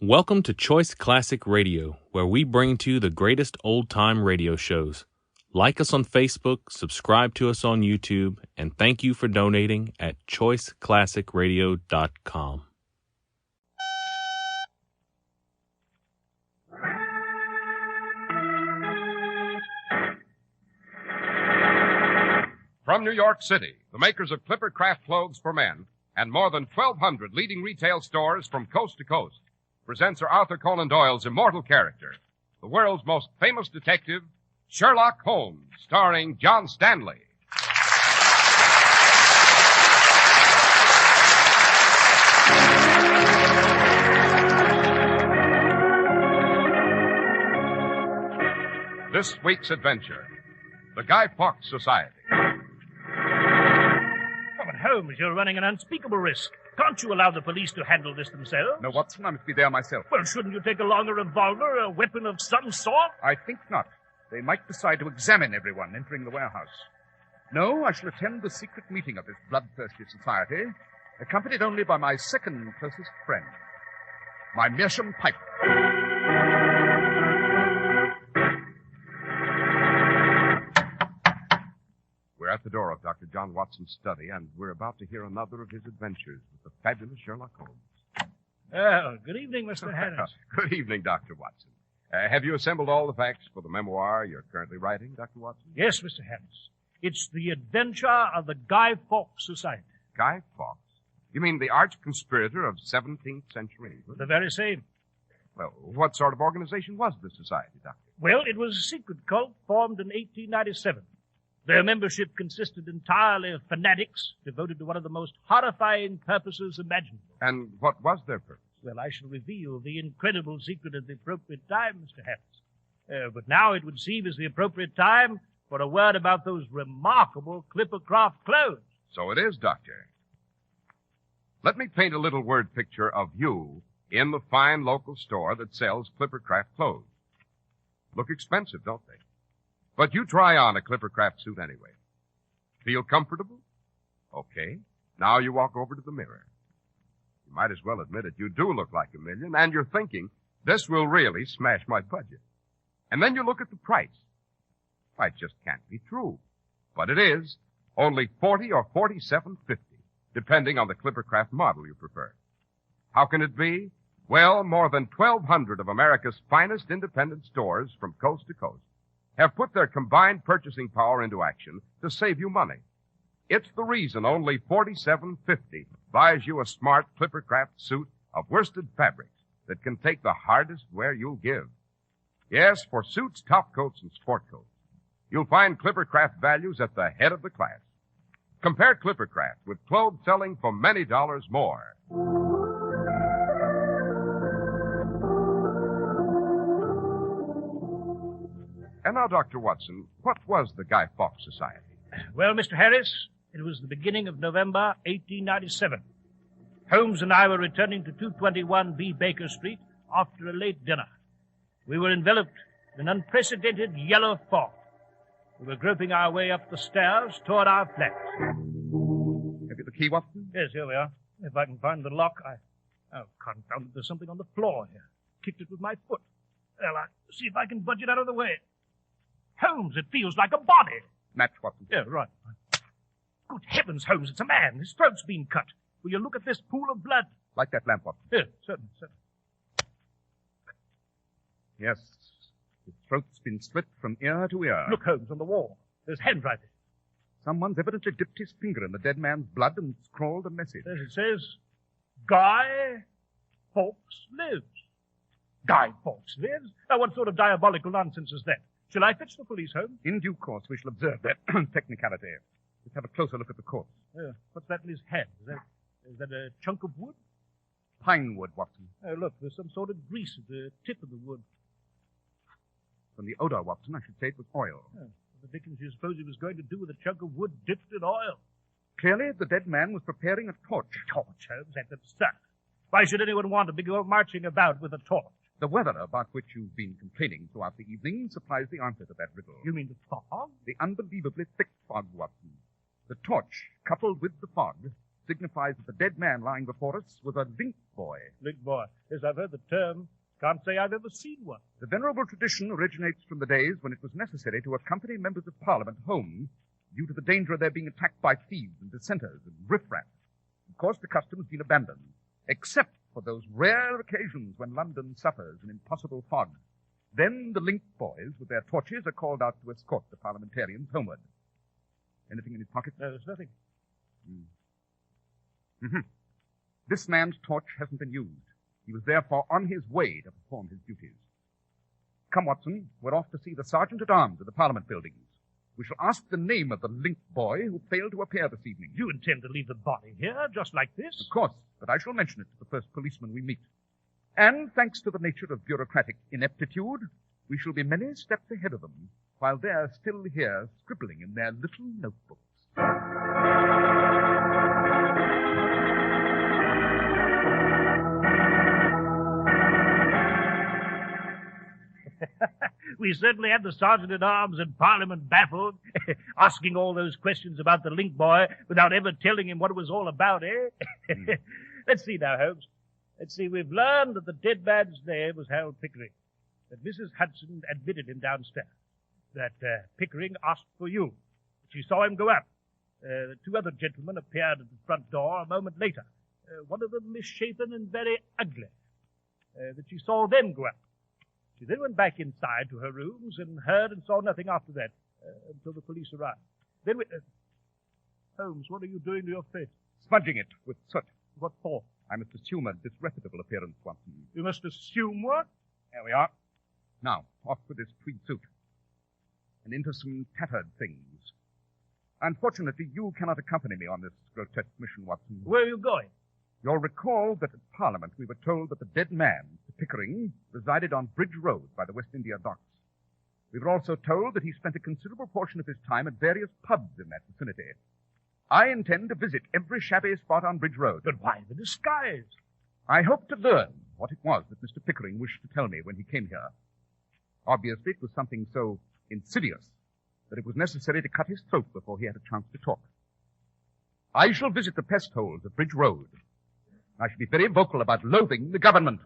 Welcome to Choice Classic Radio, where we bring to you the greatest old-time radio shows. Like us on Facebook, subscribe to us on YouTube, and thank you for donating at choiceclassicradio.com. From New York City, the makers of Clipper Craft Clothes for Men and more than 1,200 leading retail stores from coast to coast presents Sir Arthur Conan Doyle's immortal character, the world's most famous detective, Sherlock Holmes, starring John Stanley. This week's adventure, the Guy Fawkes Society. Holmes, you're running an unspeakable risk. Can't you allow the police to handle this themselves? No, Watson, I must be there myself. Well, shouldn't you take along a revolver, a weapon of some sort? I think not. They might decide to examine everyone entering the warehouse. No, I shall attend the secret meeting of this bloodthirsty society, accompanied only by my second closest friend, my meerschaum pipe. We're at the door of Dr. John Watson's study, and we're about to hear another of his adventures with the fabulous Sherlock Holmes. Oh, good evening, Mr. Harris. Good evening, Dr. Watson. Have you assembled all the facts for the memoir you're currently writing, Dr. Watson? Yes, Mr. Harris. It's the adventure of the Guy Fawkes Society. Guy Fawkes? You mean the arch-conspirator of 17th century England? The very same. Well, what sort of organization was the society, Doctor? Well, it was a secret cult formed in 1897. Their membership consisted entirely of fanatics devoted to one of the most horrifying purposes imaginable. And what was their purpose? Well, I shall reveal the incredible secret at the appropriate time, Mr. Harris. But now it would seem as the appropriate time for a word about those remarkable Clippercraft clothes. So it is, Doctor. Let me paint a little word picture of you in the fine local store that sells Clippercraft clothes. Look expensive, don't they? But you try on a Clippercraft suit anyway. Feel comfortable? Okay. Now you walk over to the mirror. You might as well admit it. You do look like $1 million, and you're thinking, this will really smash my budget. And then you look at the price. Why, it just can't be true. But it is. Only $40 or $47.50, depending on the Clippercraft model you prefer. How can it be? Well, more than 1,200 of America's finest independent stores from coast to coast have put their combined purchasing power into action to save you money. It's the reason only $47.50 buys you a smart Clippercraft suit of worsted fabrics that can take the hardest wear you'll give. Yes, for suits, top coats, and sport coats, you'll find Clippercraft values at the head of the class. Compare Clippercraft with clothes selling for many dollars more. And now, Dr. Watson, what was the Guy Fawkes Society? Well, Mr. Harris, it was the beginning of November 1897. Holmes and I were returning to 221 B. Baker Street after a late dinner. We were enveloped in an unprecedented yellow fog. We were groping our way up the stairs toward our flat. Have you the key, Watson? Yes, here we are. If I can find the lock, Oh, confound it, there's something on the floor here. Kicked it with my foot. Well, I'll see if I can budge it out of the way. Holmes, it feels like a body. Match, Watson. Yeah, right. Good heavens, Holmes, it's a man. His throat's been cut. Will you look at this pool of blood? Light that lamp, Watson. Yes, certainly. Yes. His throat's been slit from ear to ear. Look, Holmes, on the wall. There's handwriting. Someone's evidently dipped his finger in the dead man's blood and scrawled a message. As it says, Guy Fawkes lives. Guy Fawkes lives? Now, what sort of diabolical nonsense is that? Shall I fetch the police, Holmes? In due course, we shall observe that technicality. Let's have a closer look at the corpse. What's that in his hand? Is that a chunk of wood? Pine wood, Watson. Oh, look, there's some sort of grease at the tip of the wood. From the odor, Watson, I should say it was oil. Oh, what the dickens do you suppose he was going to do with a chunk of wood dipped in oil? Clearly, the dead man was preparing a torch. Torch, Holmes? That's absurd. Why should anyone want to be marching about with a torch? The weather about which you've been complaining throughout the evening supplies the answer to that riddle. You mean the fog? The unbelievably thick fog, Watson. The torch, coupled with the fog, signifies that the dead man lying before us was a link boy. Link boy. Yes, I've heard the term. Can't say I've ever seen one. The venerable tradition originates from the days when it was necessary to accompany members of Parliament home due to the danger of their being attacked by thieves and dissenters and riffraff. Of course, the custom has been abandoned, except for those rare occasions when London suffers an impossible fog. Then the link boys, with their torches, are called out to escort the parliamentarians homeward. Anything in his pocket? No, there's nothing. This man's torch hasn't been used. He was therefore on his way to perform his duties. Come, Watson, we're off to see the Sergeant-at-Arms of the Parliament buildings. We shall ask the name of the link boy who failed to appear this evening. You intend to leave the body here, just like this? Of course, but I shall mention it to the first policeman we meet. And thanks to the nature of bureaucratic ineptitude, we shall be many steps ahead of them, while they're still here scribbling in their little notebooks. We certainly had the Sergeant-at-Arms and Parliament baffled, asking all those questions about the link boy without ever telling him what it was all about, eh? Let's see now, Holmes. Let's see, we've learned that the dead man's name was Harold Pickering, that Mrs. Hudson admitted him downstairs, that Pickering asked for you, that she saw him go up. The two other gentlemen appeared at the front door a moment later, one of them misshapen and very ugly, that she saw them go up. She then went back inside to her rooms and heard and saw nothing after that, until the police arrived. Then we... Holmes, what are you doing to your face? Smudging it with soot. What for? I must assume a disreputable appearance, Watson. You must assume what? There we are. Now, off with this tweed suit. And into some tattered things. Unfortunately, you cannot accompany me on this grotesque mission, Watson. Where are you going? You'll recall that at Parliament we were told that the dead man, Pickering, resided on Bridge Road by the West India Docks. We were also told that he spent a considerable portion of his time at various pubs in that vicinity. I intend to visit every shabby spot on Bridge Road. But why the disguise? I hope to learn what it was that Mr. Pickering wished to tell me when he came here. Obviously, it was something so insidious that it was necessary to cut his throat before he had a chance to talk. I shall visit the pest holes of Bridge Road. I shall be very vocal about loathing the government.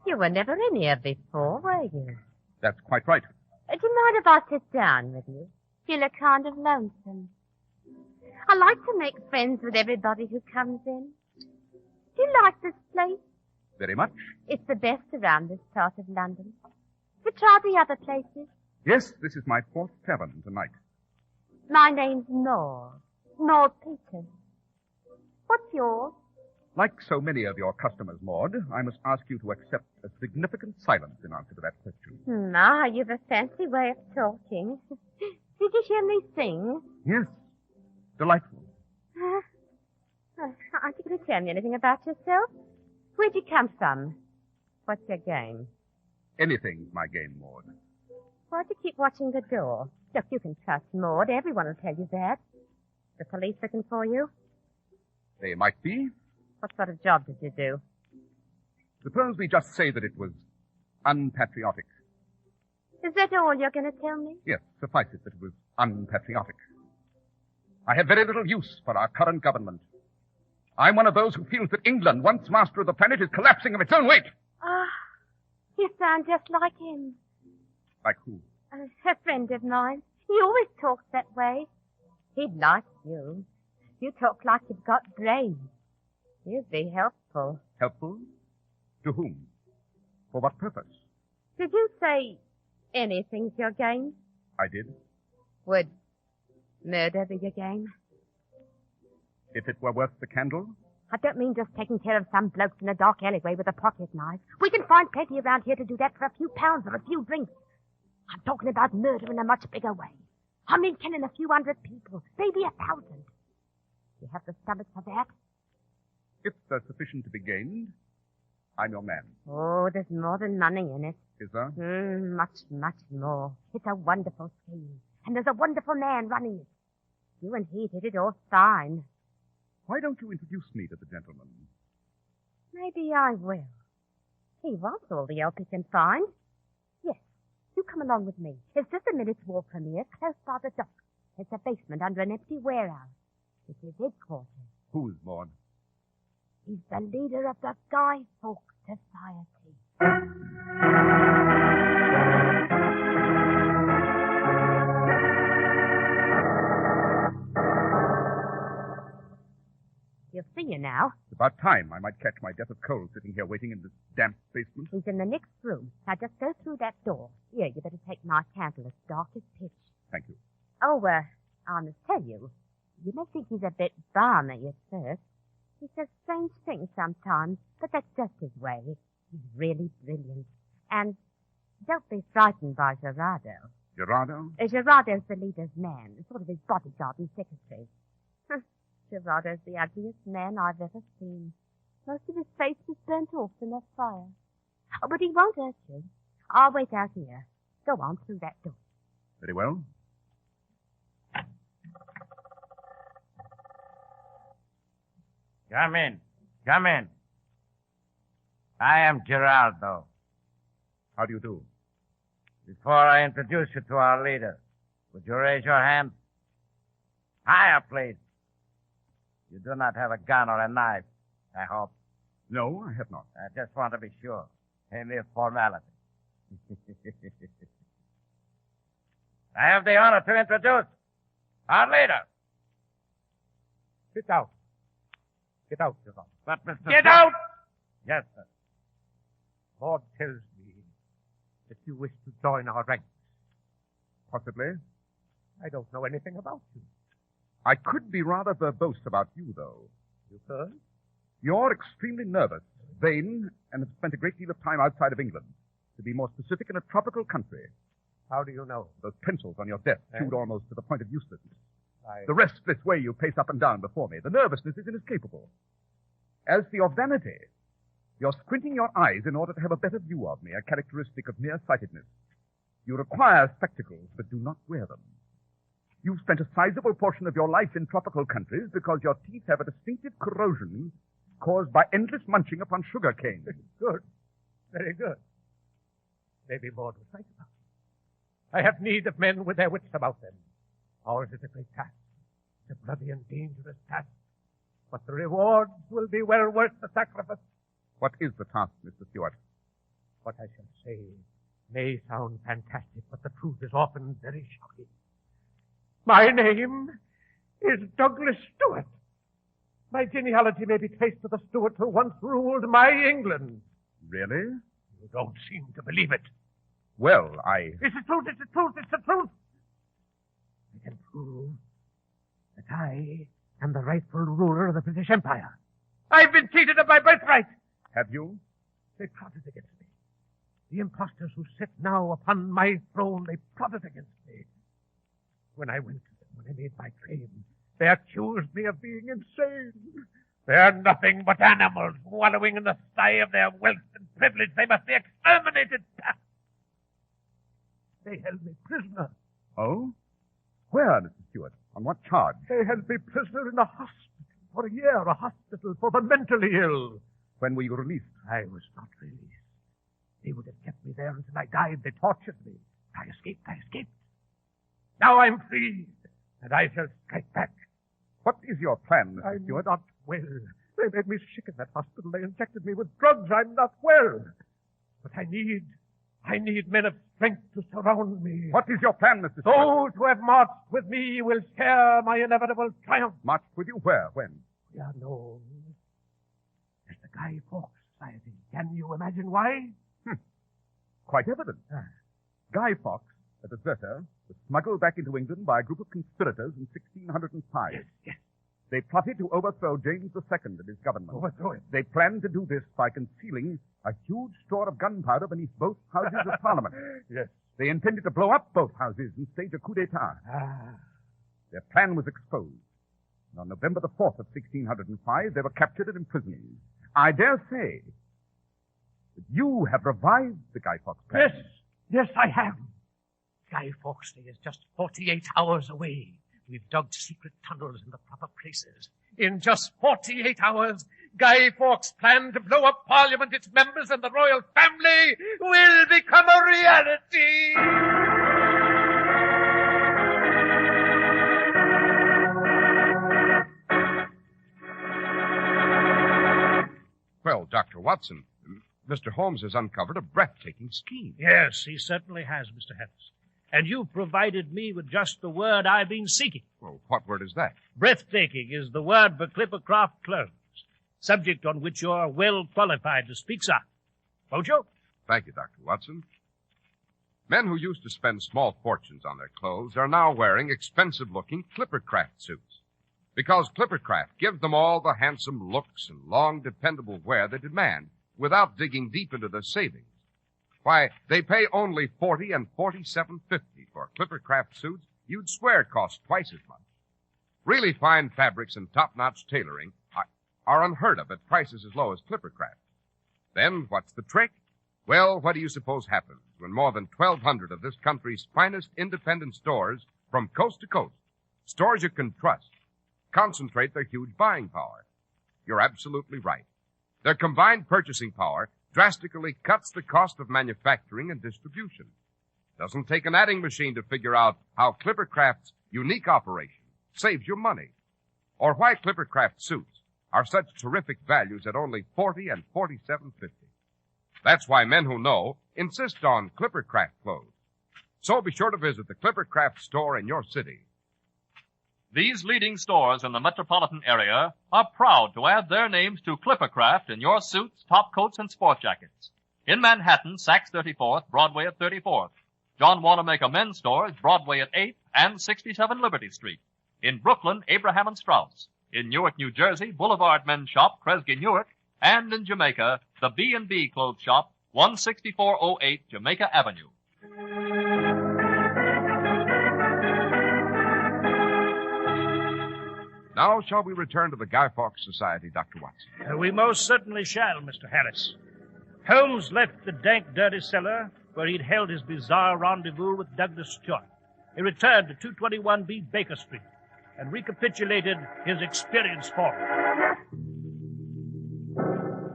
You were never in here before, were you? That's quite right. Do you mind if I sit down with you? You look kind of lonesome. I like to make friends with everybody who comes in. Do you like this place? Very much. It's the best around this part of London. Have you tried the other places? Yes, this is my fourth tavern tonight. My name's Maud. Maud Peters. What's yours? Like so many of your customers, Maud, I must ask you to accept a significant silence in answer to that question. Ah, you've a fancy way of talking. Did you hear me sing? Yes. Delightful. Aren't you going to tell me anything about yourself? Where'd you come from? What's your game? Anything's my game, Maud. Why'd you keep watching the door? Look, you can trust Maud. Everyone will tell you that. The police looking for you? They might be. What sort of job did you do? Suppose we just say that it was unpatriotic. Is that all you're going to tell me? Yes, suffice it that it was unpatriotic. I have very little use for our current government. I'm one of those who feels that England, once master of the planet, is collapsing of its own weight. Ah, you sound just like him. Like who? A friend of mine. He always talks that way. He'd like you. You talk like you've got brains. You'd be helpful. Helpful? To whom? For what purpose? Did you say anything's your game? I did. Would murder be your game? If it were worth the candle? I don't mean just taking care of some blokes in a dark alleyway with a pocket knife. We can find plenty around here to do that for a few pounds or a few drinks. I'm talking about murder in a much bigger way. I mean killing a few hundred people, maybe 1,000. You have the stomach for that? If there's sufficient to be gained, I'm your man. Oh, there's more than money in it. Is there? Much, much more. It's a wonderful scheme. And there's a wonderful man running it. You and he did it all fine. Why don't you introduce me to the gentleman? Maybe I will. He wants all the help he can find. Yes, you come along with me. It's just a minute's walk from here, close by the dock. It's a basement under an empty warehouse. It's his headquarters. Who's Maud? He's the leader of the Guy Fawkes Society. He'll see you now. It's about time. I might catch my death of cold sitting here waiting in this damp basement. He's in the next room. Now just go through that door. Here, you better take my candle. It's dark as pitch. Thank you. Oh, I must tell you, you may think he's a bit balmy at first. He says strange things sometimes, but that's just his way. He's really brilliant. And don't be frightened by Gerardo. Gerardo? Gerardo's the leader's man, sort of his bodyguard and secretary. Gerardo's the ugliest man I've ever seen. Most of his face was burnt off in that fire. Oh, but he won't hurt you. I'll wait out here. Go on through that door. Very well. Come in. Come in. I am Gerardo. How do you do? Before I introduce you to our leader, would you raise your hand? Higher, please. You do not have a gun or a knife, I hope. No, I have not. I just want to be sure. A mere formality. I have the honor to introduce our leader. Sit down. Get out, Gerardo. But, Mr. Get out! Yes, sir. Maud tells me that you wish to join our ranks. Possibly. I don't know anything about you. I could be rather verbose about you, though. You, sir? You're extremely nervous, vain, and have spent a great deal of time outside of England. To be more specific, in a tropical country. How do you know? Those pencils on your desk, chewed almost to the point of uselessness. The restless way you pace up and down before me. The nervousness is inescapable. As for your vanity, you're squinting your eyes in order to have a better view of me, a characteristic of nearsightedness. You require spectacles, but do not wear them. You've spent a sizable portion of your life in tropical countries because your teeth have a distinctive corrosion caused by endless munching upon sugar cane. Good. Very good. Maybe Maud was right about it. I have need of men with their wits about them. Ours is a great task. It's a bloody and dangerous task. But the rewards will be well worth the sacrifice. What is the task, Mr. Stewart? What I shall say may sound fantastic, but the truth is often very shocking. My name is Douglas Stewart. My genealogy may be traced to the Stuarts who once ruled my England. Really? You don't seem to believe it. Well, It's the truth, it's the truth, it's the truth. I can prove that I am the rightful ruler of the British Empire. I've been cheated of my birthright. Have you? They plotted against me. The impostors who sit now upon my throne, they plotted against me. When I went to them, when I made my claim, they accused me of being insane. They're nothing but animals wallowing in the sigh of their wealth and privilege. They must be exterminated. They held me prisoner. Oh? Where, Mr. Stewart? On what charge? They held me prisoner in a hospital for a year, a hospital for the mentally ill. When were you released? I was not released. They would have kept me there until I died. They tortured me. I escaped. Now I'm free, and I shall strike back. What is your plan, Mr. I'm Stewart? not well. They made me sick in that hospital. They injected me with drugs. I'm not well. But I need men of strength to surround me. What is your plan, Mr. Stewart? Those who have marched with me will share my inevitable triumph. Marched with you where? When? We are known as the Guy Fawkes Society. Can you imagine why? Quite evident. Guy Fawkes, a deserter, was smuggled back into England by a group of conspirators in 1605. Yes. They plotted to overthrow James II and his government. Overthrow him. They planned to do this by concealing a huge store of gunpowder beneath both houses of Parliament. Yes. They intended to blow up both houses and stage a coup d'etat. Their plan was exposed. And on November the 4th of 1605, they were captured and imprisoned. I dare say that you have revived the Guy Fawkes plan. Yes, I have. Guy Fawkes is just 48 hours away. We've dug secret tunnels in the proper places. In just 48 hours, Guy Fawkes' plan to blow up Parliament, its members, and the royal family will become a reality. Well, Dr. Watson, Mr. Holmes has uncovered a breathtaking scheme. Yes, he certainly has, Mr. Harris. And you've provided me with just the word I've been seeking. Well, what word is that? Breathtaking is the word for Clippercraft clothes, subject on which you're well qualified to speak, sir. Won't you? Thank you, Dr. Watson. Men who used to spend small fortunes on their clothes are now wearing expensive-looking Clippercraft suits, because Clippercraft gives them all the handsome looks and long, dependable wear they demand without digging deep into their savings. Why, they pay only $40 and $47.50 for Clippercraft suits you'd swear cost twice as much. Really fine fabrics and top-notch tailoring are unheard of at prices as low as Clippercraft. Then, what's the trick? Well, what do you suppose happens when more than 1,200 of this country's finest independent stores from coast to coast, stores you can trust, concentrate their huge buying power? You're absolutely right. Their combined purchasing power drastically cuts the cost of manufacturing and distribution. Doesn't take an adding machine to figure out how Clippercraft's unique operation saves you money, or why Clippercraft suits are such terrific values at only $40 and $47.50. That's why men who know insist on Clippercraft clothes. So be sure to visit the Clippercraft store in your city. These leading stores in the metropolitan area are proud to add their names to Clippercraft in your suits, top coats, and sport jackets. In Manhattan, Saks 34th, Broadway at 34th. John Wanamaker Men's Stores, Broadway at 8th and 67 Liberty Street. In Brooklyn, Abraham and Strauss. In Newark, New Jersey, Boulevard Men's Shop, Kresge Newark. And in Jamaica, the B&B Clothes Shop, 16408 Jamaica Avenue. Now, shall we return to the Guy Fawkes Society, Dr. Watson? We most certainly shall, Mr. Harris. Holmes left the dank, dirty cellar where he'd held his bizarre rendezvous with Douglas Stewart. He returned to 221B Baker Street and recapitulated his experience for him.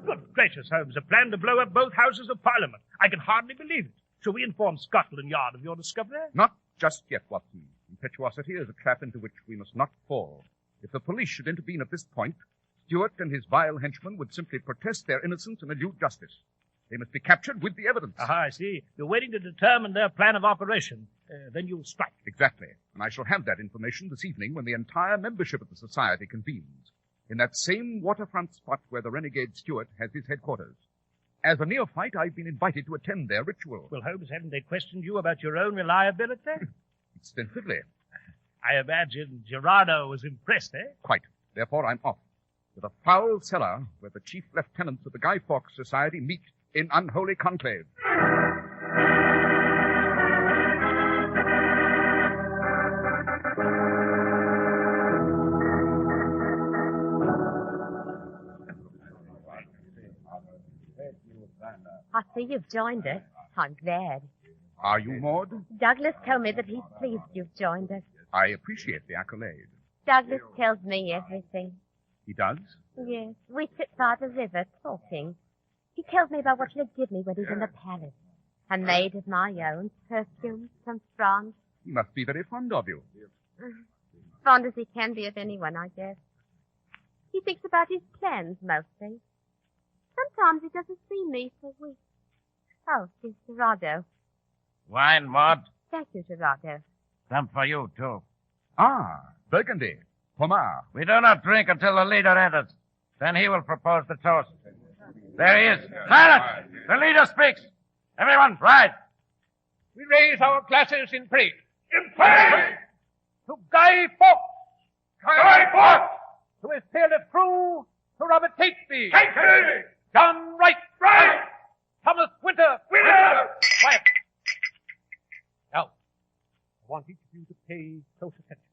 Good gracious, Holmes, a plan to blow up both houses of Parliament. I can hardly believe it. Shall we inform Scotland Yard of your discovery? Not just yet, Watson. Impetuosity is a trap into which we must not fall. If the police should intervene at this point, Stewart and his vile henchmen would simply protest their innocence and elude justice. They must be captured with the evidence. Aha, I see. You're waiting to determine their plan of operation. Then you'll strike. Exactly. And I shall have that information this evening when the entire membership of the society convenes, in that same waterfront spot where the renegade Stewart has his headquarters. As a neophyte, I've been invited to attend their ritual. Well, Holmes, haven't they questioned you about your own reliability? Extensively. I imagine Gerardo was impressed, eh? Quite. Therefore, I'm off to the foul cellar where the chief lieutenants of the Guy Fawkes Society meet in unholy conclave. I see you've joined us. I'm glad. Are you, Maud? Douglas told me that he's pleased you've joined us. I appreciate the accolade. Douglas tells me everything. He does? Yes, we sit by the river talking. He tells me about what he'll give me when he's in the palace. A maid of my own, perfumes from France. He must be very fond of you. Fond as he can be of anyone, I guess. He thinks about his plans, mostly. Sometimes he doesn't see me for weeks. Oh, here's Gerardo. Wine, Maud. Thank you, Gerardo. Some for you, too. Ah, Burgundy. Pomard. We do not drink until the leader enters. Then he will propose the toast. There he is. Silence! The leader speaks. Everyone, rise. We raise our glasses in praise. In praise! To Guy Fawkes! Guy Fawkes! To his fearless crew, to Robert Catesby! Catesby! John Wright! Right! Thomas Winter! Winter! Quiet! Now, I want each of you to pay close attention.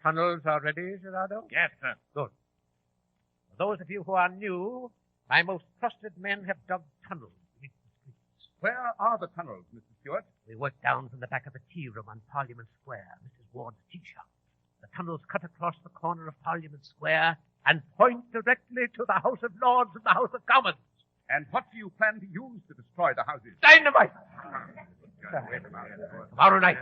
Tunnels are ready, Gerardo? Yes, sir. Good. For those of you who are new, my most trusted men have dug tunnels beneath the streets. Where are the tunnels, Mr. Stewart? We worked down from the back of the tea room on Parliament Square, Mrs. Ward's tea shop. The tunnels cut across the corner of Parliament Square and point directly to the House of Lords and the House of Commons. And what do you plan to use to destroy the houses? Dynamite! Tomorrow night,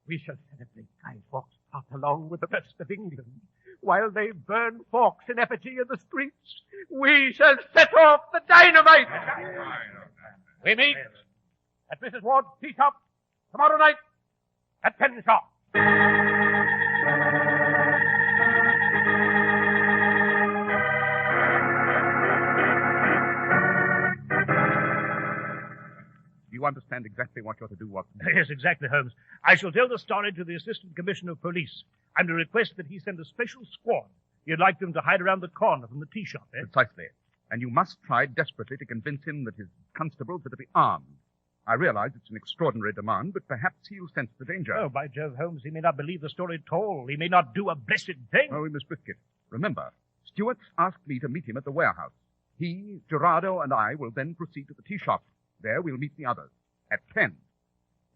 we shall celebrate Guy Fawkes' part along with the rest of England. While they burn Fawkes in effigy in the streets, we shall set off the dynamite! We meet at Mrs. Ward's tea shop tomorrow night at 10 sharp. Do you understand exactly what you're to do, Watson? Yes, exactly, Holmes. I shall tell the story to the Assistant Commissioner of Police. I'm to request that he send a special squad. You'd like them to hide around the corner from the tea shop, eh? Precisely. And you must try desperately to convince him that his constables are to be armed. I realize it's an extraordinary demand, but perhaps he'll sense the danger. Oh, by Jove, Holmes, he may not believe the story at all. He may not do a blessed thing. Oh, we must risk it. Remember, Stewart's asked me to meet him at the warehouse. He, Gerardo, and I will then proceed to the tea shop. There we'll meet the others. At 10.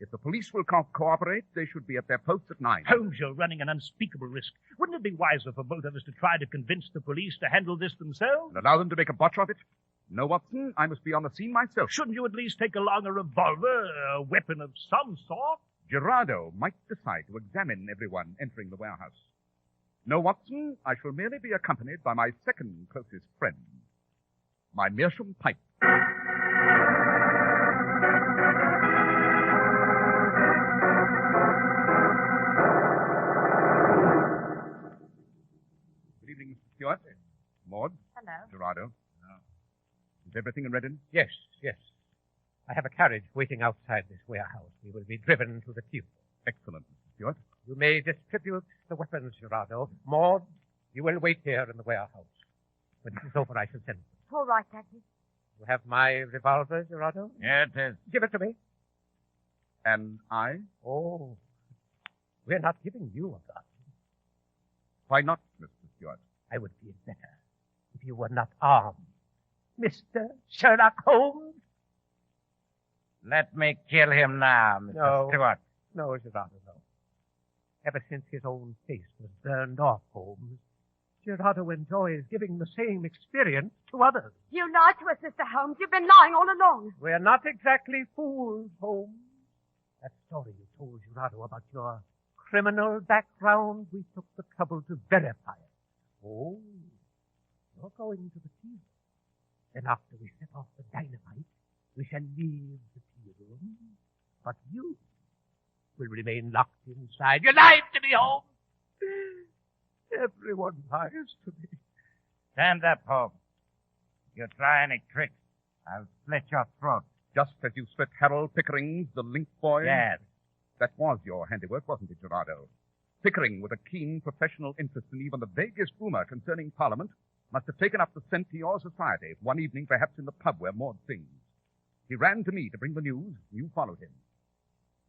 If the police will cooperate, they should be at their posts at 9. Holmes, you're running an unspeakable risk. Wouldn't it be wiser for both of us to try to convince the police to handle this themselves? And allow them to make a botch of it? No, Watson, I must be on the scene myself. Shouldn't you at least take along a revolver, a weapon of some sort? Gerardo might decide to examine everyone entering the warehouse. No, Watson, I shall merely be accompanied by my second closest friend, my meerschaum pipe. Good evening, Mr. Stewart. Maud. Hello. Gerardo. Is everything in readiness? Yes, yes. I have a carriage waiting outside this warehouse. We will be driven to the tube. Excellent, Mr. Stewart. You may distribute the weapons, Gerardo. Maud, you will wait here in the warehouse. When it is over, I shall send you. All right, Daddy. You have my revolver, Gerardo? Here it is. Give it to me. And I? Oh, we're not giving you a gun. Why not, Mr. Stewart? I would feel better if you were not armed. Mr. Sherlock Holmes? Let me kill him now, Mr. No. Stewart. No, Gerardo, no. Ever since his own face was burned off, Holmes, Gerardo enjoys giving the same experience to others. You lied to us, Mr. Holmes. You've been lying all along. We're not exactly fools, Holmes. That story you told Gerardo about your criminal background, we took the trouble to verify it. Oh, you're going to the tea room. Then after we set off the dynamite, we shall leave the tea room. But you will remain locked inside. You lied to me, Holmes. Everyone lies to me. Stand up, Holmes. If you try any tricks, I'll slit your throat. Just as you split Harold Pickering's, the link boy? Yes. That was your handiwork, wasn't it, Gerardo? Pickering, with a keen professional interest in even the vaguest rumor concerning Parliament, must have taken up the scent to your society, one evening perhaps in the pub where Maud sings. He ran to me to bring the news, and you followed him.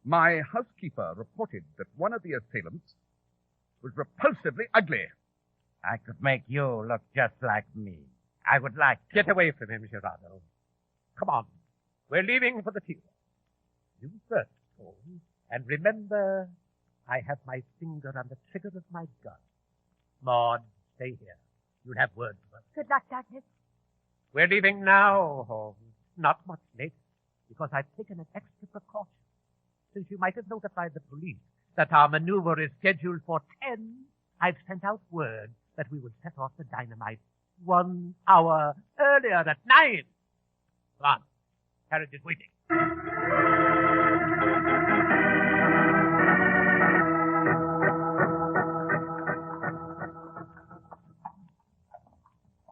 My housekeeper reported that one of the assailants was repulsively ugly. I could make you look just like me. I would like to. Get away from him, Gerardo. Come on. We're leaving for the tea room. You first, Holmes. And remember, I have my finger on the trigger of my gun. Maud, stay here. You'll have word from us. Good luck, Douglas. We're leaving now, Holmes. Not much later, because I've taken an extra precaution. Since you might have notified the police that our maneuver is scheduled for 10, I've sent out word that we would set off the dynamite 1 hour earlier at 9. Come on. Carriage is waiting.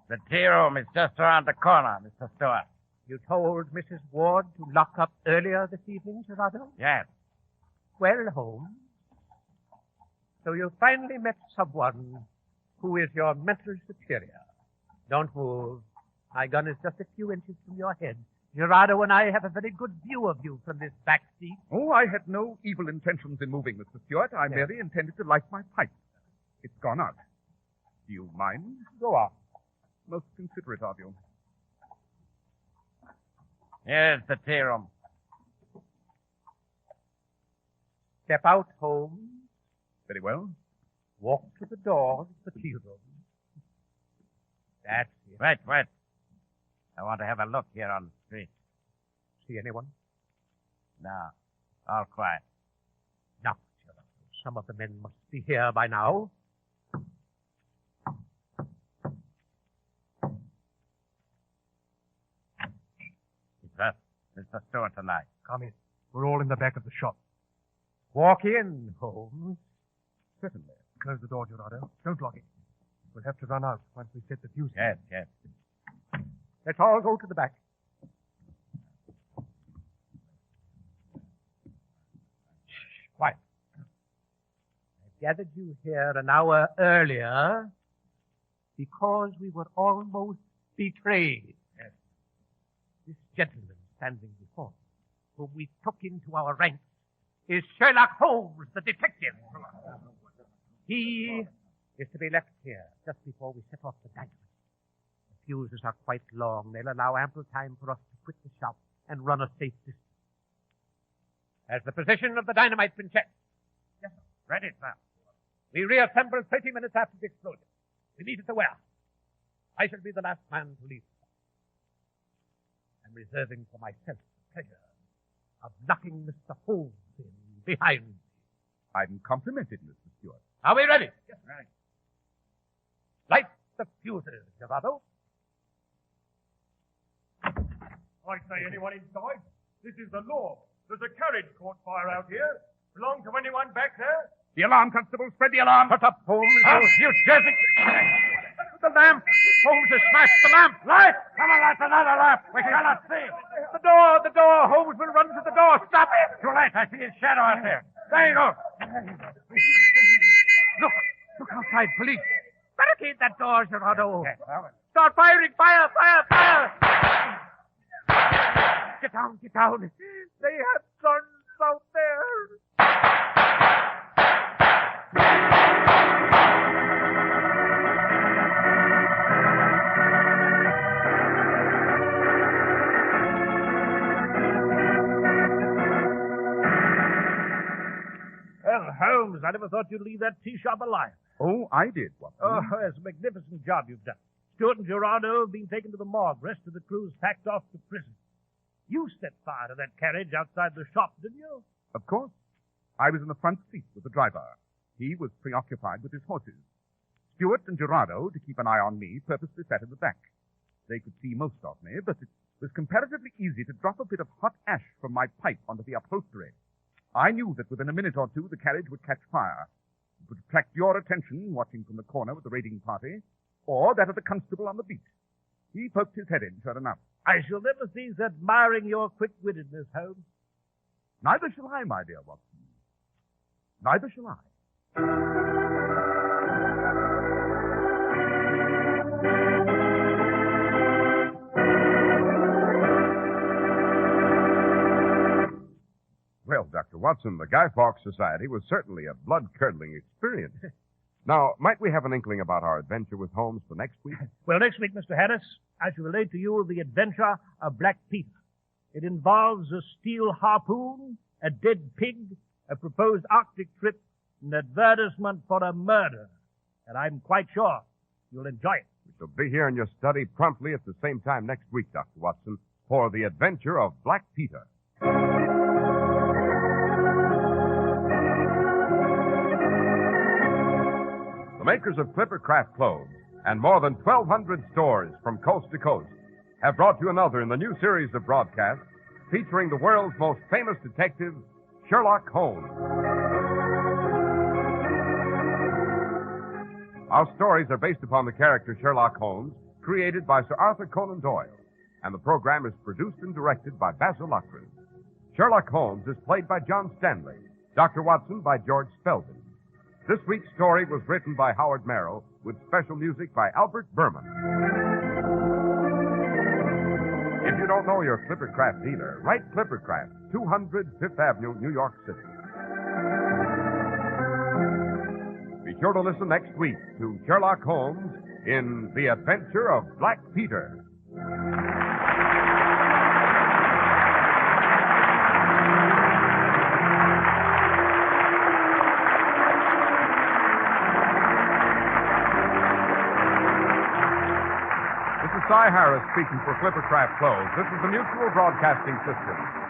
The tea room is just around the corner, Mr. Stewart. You told Mrs. Ward to lock up earlier this evening, Gerardo? Yes. Well, Holmes, so you finally met someone who is your mental superior. Don't move. My gun is just a few inches from your head. Gerardo and I have a very good view of you from this back seat. Oh, I had no evil intentions in moving, Mr. Stewart. I merely intended to light my pipe. It's gone out. Do you mind? Go on. Most considerate of you. Here's the tea room. Step out, Holmes. Very well. Walk to the door of the tea room. That's it. Wait. I want to have a look here on the street. See anyone? No. All quiet. Now, Sherlock, some of the men must be here by now. Mr. Stewart and I. Come in. We're all in the back of the shop. Walk in, Holmes. Certainly. Close the door, Gerardo. Don't lock it. We'll have to run out once we set the fuse. Yes. Let's all go to the back. Shh, quiet. I gathered you here an hour earlier because we were almost betrayed. Yes. This gentleman standing before us, whom we took into our ranks, is Sherlock Holmes, the detective. He is to be left here just before we set off the dynamite. The fuses are quite long. They'll allow ample time for us to quit the shop and run a safe distance. Has the position of the dynamite been checked? Yes, sir. Ready, sir. We reassemble 30 minutes after the explosion. We meet at the warehouse. I shall be the last man to leave. I'm reserving for myself the pleasure of knocking Mr. Holmes in behind me. I'm complimented, Mr. Stewart. Are we ready? Yes, ready. Light the fuses, Gerardo. I say, anyone inside? This is the law. There's a carriage caught fire out here. Belong to anyone back there? The alarm, Constable. Spread the alarm. Shut up, Holmes. You Jersey. The lamp. Holmes has smashed the lamp. Light. Come on, light another lamp. We cannot see. The door. Holmes will run to the door. Stop it. Too late. I see his shadow out there. There you go. Look outside, police. Barricade that door, Gerardo. Yes, well, Start firing. Fire. Get down. They have guns out there. Well, Holmes, I never thought you'd leave that tea shop alive. Oh, I did, Watson. Oh, it's a magnificent job you've done. Stewart and Gerardo have been taken to the morgue. Rest of the crew's packed off to prison. You set fire to that carriage outside the shop, didn't you? Of course. I was in the front seat with the driver. He was preoccupied with his horses. Stewart and Gerardo, to keep an eye on me, purposely sat in the back. They could see most of me, but it was comparatively easy to drop a bit of hot ash from my pipe onto the upholstery. I knew that within a minute or two the carriage would catch fire. It would attract your attention, watching from the corner with the raiding party, or that of the constable on the beat. He poked his head in, sure enough. I shall never cease admiring your quick-wittedness, Holmes. Neither shall I, my dear Watson. Neither shall I. Well, Dr. Watson, the Guy Fawkes Society was certainly a blood-curdling experience. Now, might we have an inkling about our adventure with Holmes for next week? Well, next week, Mr. Harris, I shall relate to you the adventure of Black Peter. It involves a steel harpoon, a dead pig, a proposed Arctic trip, an advertisement for a murder. And I'm quite sure you'll enjoy it. We shall be here in your study promptly at the same time next week, Dr. Watson, for the adventure of Black Peter. The makers of Clippercraft clothes and more than 1,200 stores from coast to coast have brought you another in the new series of broadcasts featuring the world's most famous detective, Sherlock Holmes. Our stories are based upon the character Sherlock Holmes, created by Sir Arthur Conan Doyle, and the program is produced and directed by Basil Loughrane. Sherlock Holmes is played by John Stanley, Dr. Watson by George Spelman. This week's story was written by Howard Merrill with special music by Albert Berman. If you don't know your Clippercraft dealer, write Clippercraft, 200 Fifth Avenue, New York City. Be sure to listen next week to Sherlock Holmes in The Adventure of Black Peter. Harris speaking for Clippercraft Clothes. This is the Mutual Broadcasting System.